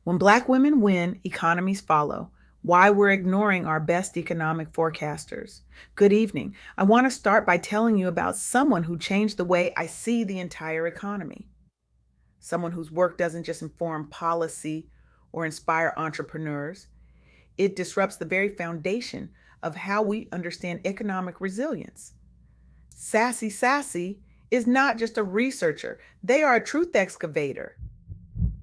When Black women win, economies follow. Why we're ignoring our best economic forecasters. Good evening. I want to start by telling you about someone who changed the way I see the entire economy. Someone whose work doesn't just inform policy or inspire entrepreneurs, it disrupts the very foundation of how we understand economic resilience. Sassi Sassi is not just a researcher, they are a truth excavator,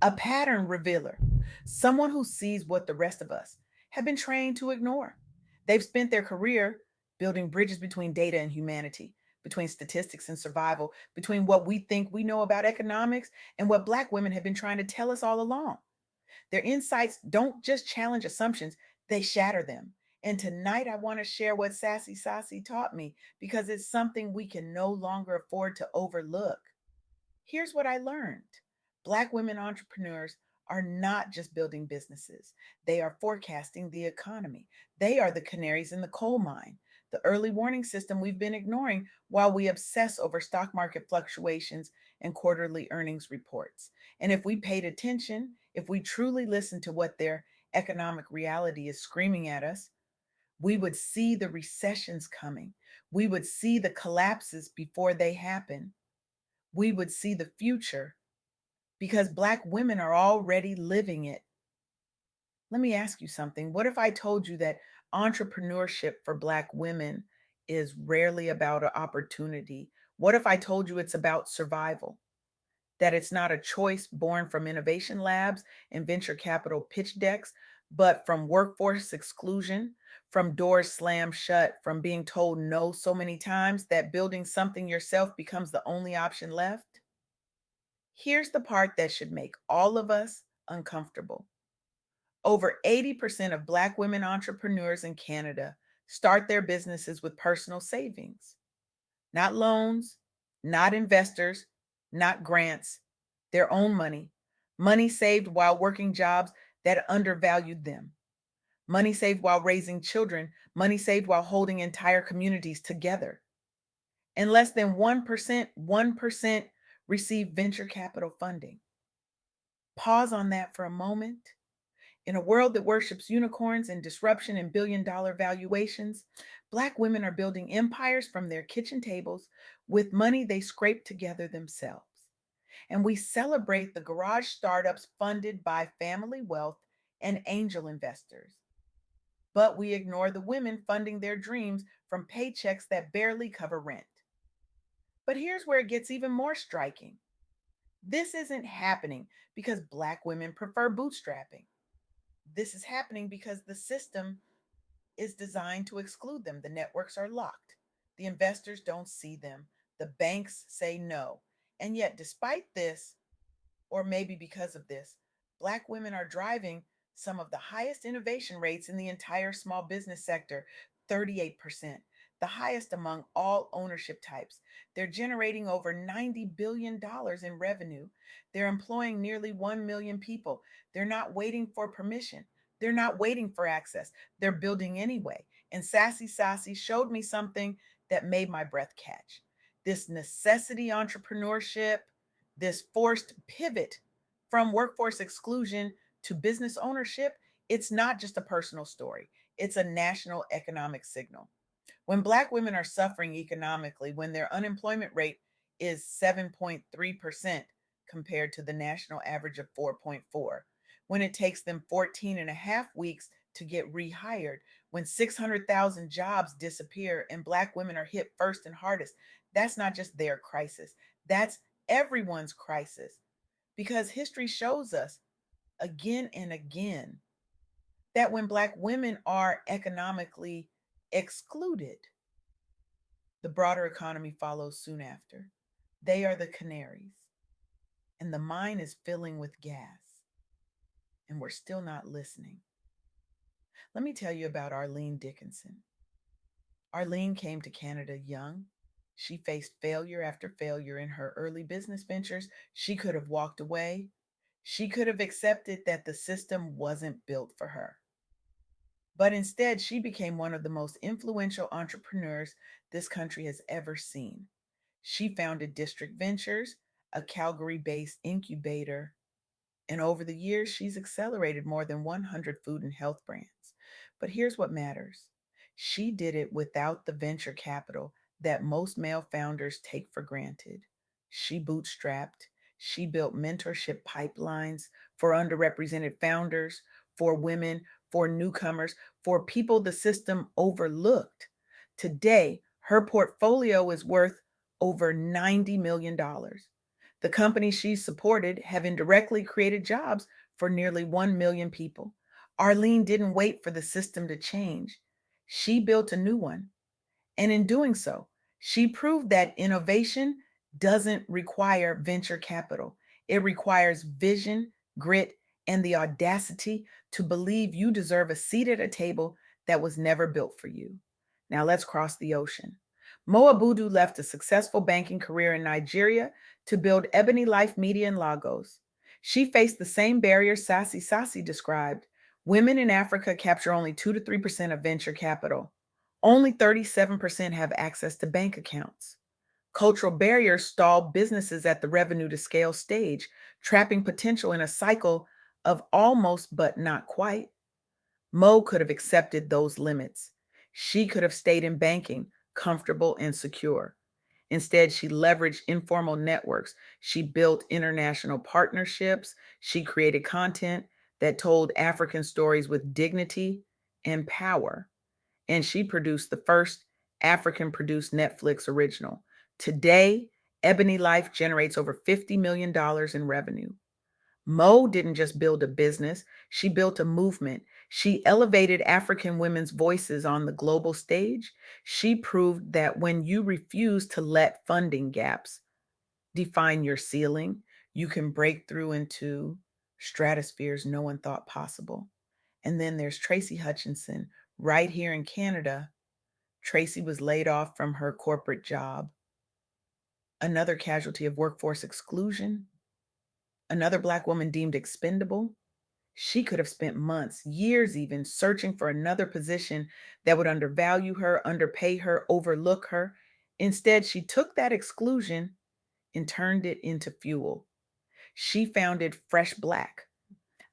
a pattern revealer, someone who sees what the rest of us have been trained to ignore. They've spent their career building bridges between data and humanity, between statistics and survival, between what we think we know about economics and what Black women have been trying to tell us all along. Their insights don't just challenge assumptions, they shatter them. And tonight I want to share what Sassy Sassy taught me because it's something we can no longer afford to overlook. Here's what I learned: Black women entrepreneurs are not just building businesses, they are forecasting the economy. They are the canaries in the coal mine, the early warning system we've been ignoring while we obsess over stock market fluctuations and quarterly earnings reports. And if we paid attention, if we truly listened to what their economic reality is screaming at us, we would see the recessions coming. We would see the collapses before they happen. We would see the future because Black women are already living it. Let me ask you something. What if I told you that entrepreneurship for Black women is rarely about an opportunity? What if I told you it's about survival? That it's not a choice born from innovation labs and venture capital pitch decks, but from workforce exclusion, from doors slammed shut, from being told no so many times that building something yourself becomes the only option left? Here's the part that should make all of us uncomfortable. Over 80% of Black women entrepreneurs in Canada start their businesses with personal savings, not loans, not investors, not grants, their own money, money saved while working jobs that undervalued them, money saved while raising children, money saved while holding entire communities together. And less than 1% receive venture capital funding. Pause on that for a moment. In a world that worships unicorns and disruption and billion-dollar valuations, Black women are building empires from their kitchen tables with money they scraped together themselves. And we celebrate the garage startups funded by family wealth and angel investors. But we ignore the women funding their dreams from paychecks that barely cover rent. But here's where it gets even more striking. This isn't happening because Black women prefer bootstrapping. This is happening because the system is designed to exclude them. The networks are locked. The investors don't see them. The banks say no. And yet, despite this, or maybe because of this, Black women are driving some of the highest innovation rates in the entire small business sector: 38%, the highest among all ownership types. They're generating over $90 billion in revenue. They're employing nearly 1 million people. They're not waiting for permission. They're not waiting for access. They're building anyway. And Sassy Sassy showed me something that made my breath catch. This necessity entrepreneurship, this forced pivot from workforce exclusion to business ownership, it's not just a personal story, it's a national economic signal. When Black women are suffering economically, when their unemployment rate is 7.3% compared to the national average of 4.4, when it takes them 14 and a half weeks to get rehired, when 600,000 jobs disappear and Black women are hit first and hardest, that's not just their crisis. That's everyone's crisis. Because history shows us again and again that when Black women are economically excluded, the broader economy follows soon after. They are the canaries, and the mine is filling with gas, and we're still not listening. Let me tell you about Arlene Dickinson. Arlene came to Canada young. She faced failure after failure in her early business ventures. She could have walked away. She could have accepted that the system wasn't built for her. But instead, she became one of the most influential entrepreneurs this country has ever seen. She founded District Ventures, a Calgary based incubator, And over the years, she's accelerated more than 100 food and health brands. But here's what matters: she did it without the venture capital that most male founders take for granted. She bootstrapped, she built mentorship pipelines for underrepresented founders, for women, for newcomers, for people the system overlooked. Today, her portfolio is worth over $90 million. dollars. The companies she supported have indirectly created jobs for nearly 1 million people. Arlene didn't wait for the system to change. She built a new one. And in doing so, she proved that innovation doesn't require venture capital. It requires vision, grit, and the audacity to believe you deserve a seat at a table that was never built for you. Now let's cross the ocean. Moa Budu left a successful banking career in Nigeria to build Ebony Life Media in Lagos. She faced the same barriers Sassi Sassi described. Women in Africa capture only 2 to 3% of venture capital. Only 37% have access to bank accounts. Cultural barriers stall businesses at the revenue to scale stage, trapping potential in a cycle of almost but not quite. Mo could have accepted those limits. She could have stayed in banking, comfortable and secure. Instead, she leveraged informal networks. She built international partnerships. She created content that told African stories with dignity and power. And she produced the first African produced Netflix original. Today, Ebony Life generates over $50 million dollars in revenue. Mo didn't just build a business, she built a movement. She elevated African women's voices on the global stage. She proved that when you refuse to let funding gaps define your ceiling, you can break through into stratospheres no one thought possible. And then there's Tracy Hutchinson, right here in Canada. Tracy was laid off from her corporate job, another casualty of workforce exclusion, another Black woman deemed expendable. She could have spent months, years even, searching for another position that would undervalue her, underpay her, overlook her. Instead, she took that exclusion and turned it into fuel. She founded Fresh Black,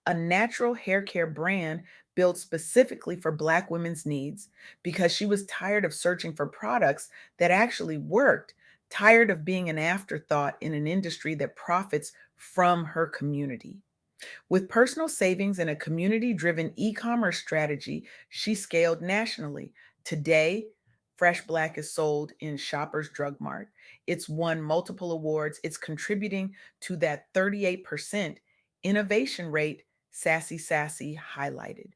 a natural hair care brand built specifically for Black women's needs because she was tired of searching for products that actually worked, tired of being an afterthought in an industry that profits from her community. With personal savings and a community driven e commerce strategy, she scaled nationally. Today, Fresh Black is sold in Shoppers Drug Mart. It's won multiple awards. It's contributing to that 38% innovation rate Sassi Sassi highlighted.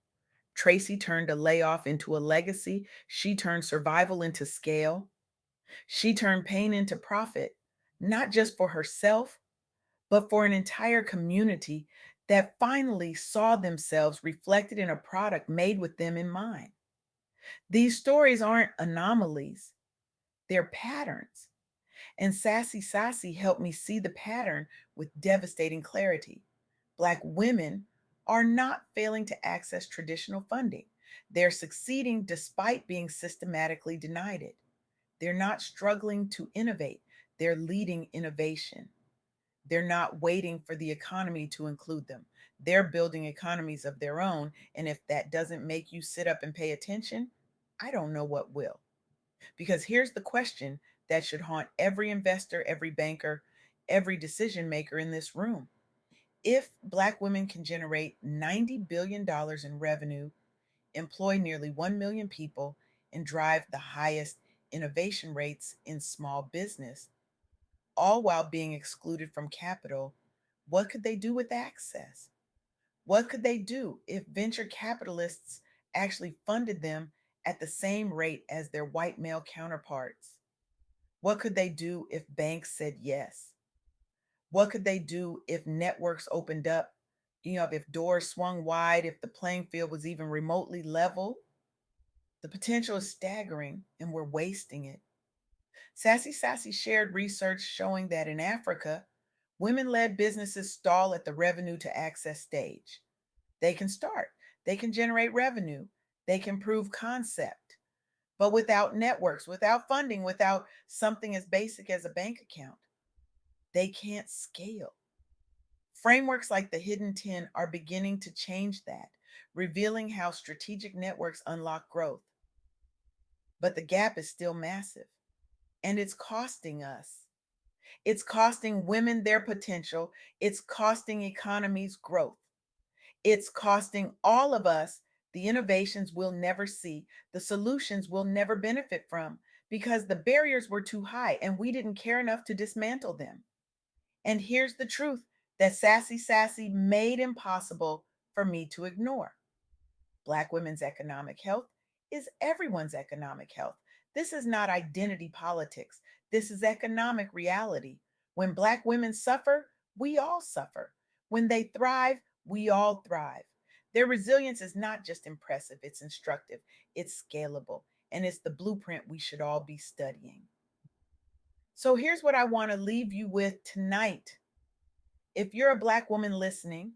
Tracy turned a layoff into a legacy. She turned survival into scale. She turned pain into profit, not just for herself, but for an entire community that finally saw themselves reflected in a product made with them in mind. These stories aren't anomalies, they're patterns. And Sassi Sassi helped me see the pattern with devastating clarity. Black women are not failing to access traditional funding. They're succeeding despite being systematically denied it. They're not struggling to innovate, they're leading innovation. They're not waiting for the economy to include them. They're building economies of their own. And if that doesn't make you sit up and pay attention, I don't know what will. Because here's the question that should haunt every investor, every banker, every decision maker in this room. If Black women can generate $90 billion dollars in revenue, employ nearly 1 million people, and drive the highest innovation rates in small business, all while being excluded from capital, what could they do with access? What could they do if venture capitalists actually funded them at the same rate as their white male counterparts? What could they do if banks said yes? What could they do if networks opened up? If doors swung wide, if the playing field was even remotely level? The potential is staggering and we're wasting it. Sassi Sassi shared research showing that in Africa, women led businesses stall at the revenue to access stage. They can start, they can generate revenue, they can prove concept, but without networks, without funding, without something as basic as a bank account, they can't scale. Frameworks like the Hidden 10 are beginning to change that, revealing how strategic networks unlock growth. But the gap is still massive, and it's costing us. It's costing women their potential. It's costing economies growth. It's costing all of us the innovations we'll never see, the solutions we'll never benefit from, because the barriers were too high and we didn't care enough to dismantle them. And here's the truth that Sassy Sassy made impossible for me to ignore. Black women's economic health is everyone's economic health. This is not identity politics. This is economic reality. When Black women suffer, we all suffer. When they thrive, we all thrive. Their resilience is not just impressive, it's instructive, it's scalable, and it's the blueprint we should all be studying. So here's what I want to leave you with tonight. If you're a Black woman listening,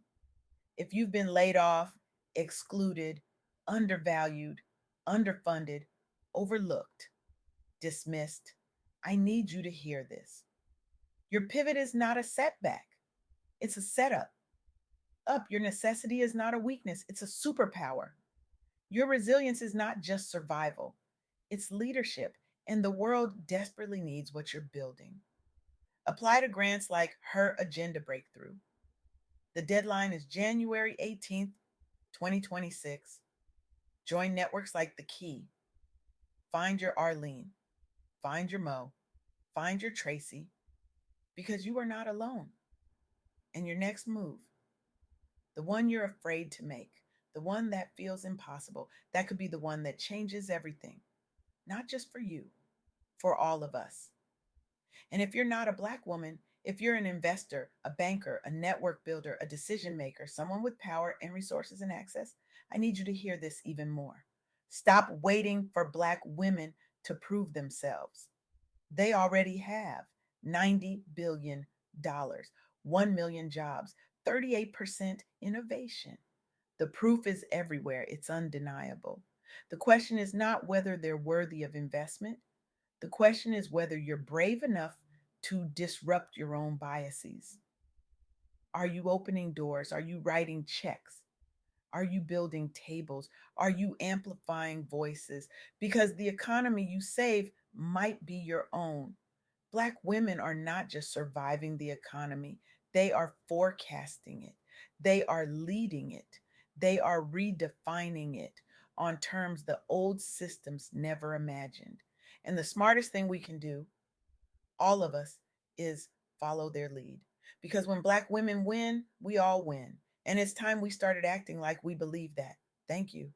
if you've been laid off, excluded, undervalued, underfunded, overlooked, dismissed, I need you to hear this. Your pivot is not a setback, it's a setup. Your necessity is not a weakness, it's a superpower. Your resilience is not just survival, it's leadership, and the world desperately needs what you're building. Apply to grants like Her Agenda Breakthrough. The deadline is January 18th, 2026. Join networks like The Key. Find your Arlene. Find your Mo. Find your Tracy, because you are not alone. And your next move, the one you're afraid to make, the one that feels impossible, that could be the one that changes everything, not just for you, for all of us. And if you're not a Black woman, if you're an investor, a banker, a network builder, a decision maker, someone with power and resources and access, I need you to hear this even more. Stop waiting for Black women to prove themselves. They already have $90 billion, 1 million jobs, 38% innovation. The proof is everywhere, it's undeniable. The question is not whether they're worthy of investment. The question is whether you're brave enough to disrupt your own biases. Are you opening doors? Are you writing checks? Are you building tables? Are you amplifying voices? Because the economy you save might be your own. Black women are not just surviving the economy, they are forecasting it, they are leading it, they are redefining it on terms the old systems never imagined. And the smartest thing we can do, all of us, is follow their lead. Because when Black women win, we all win. And it's time we started acting like we believe that. Thank you.